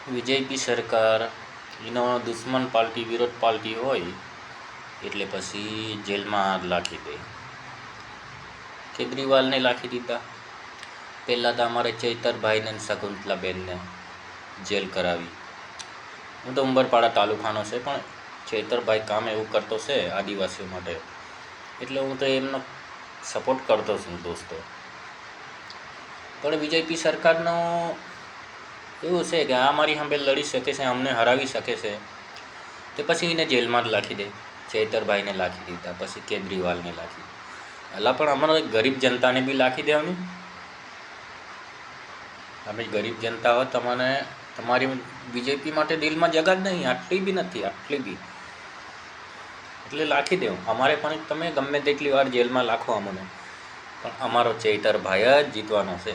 BJP સરકાર એનો દુશ્મન પાર્ટી વિરોધ પાર્ટી હોય એટલે પછી જેલમાં રાખી દે. કેજરીવાલને રાખી દીધા. પહેલાં તો અમારે ચૈતરભાઈને અને શકુંતલાબેનને જેલ કરાવી. હું તો ઉંબરપાડા તાલુકાનો છે, પણ ચૈતરભાઈ કામ એવું કરતો છે આદિવાસીઓ માટે, એટલે હું તો એમનો સપોર્ટ કરતો છું દોસ્તો. પણ બીજેપી સરકારનું એવું છે કે આ મારી સામે લડી શકે છે, અમને હરાવી શકે છે, તો પછી એને જેલમાં જ રાખી દે. ચૈતરભાઈને રાખી દીધા, પછી કેજરીવાલને રાખી. એટલે પણ અમારા ગરીબ જનતાને બી રાખી દેવાની. અમે ગરીબ જનતા હો, તમને તમારી બીજેપી માટે દિલમાં જગા જ નહીં, આટલી બી નથી, આટલી બી. એટલે રાખી દેવું. અમારે પણ તમે ગમે તેટલી વાર જેલમાં રાખો અમને, પણ અમારો ચૈતરભાઈ જ જીતવાનો છે.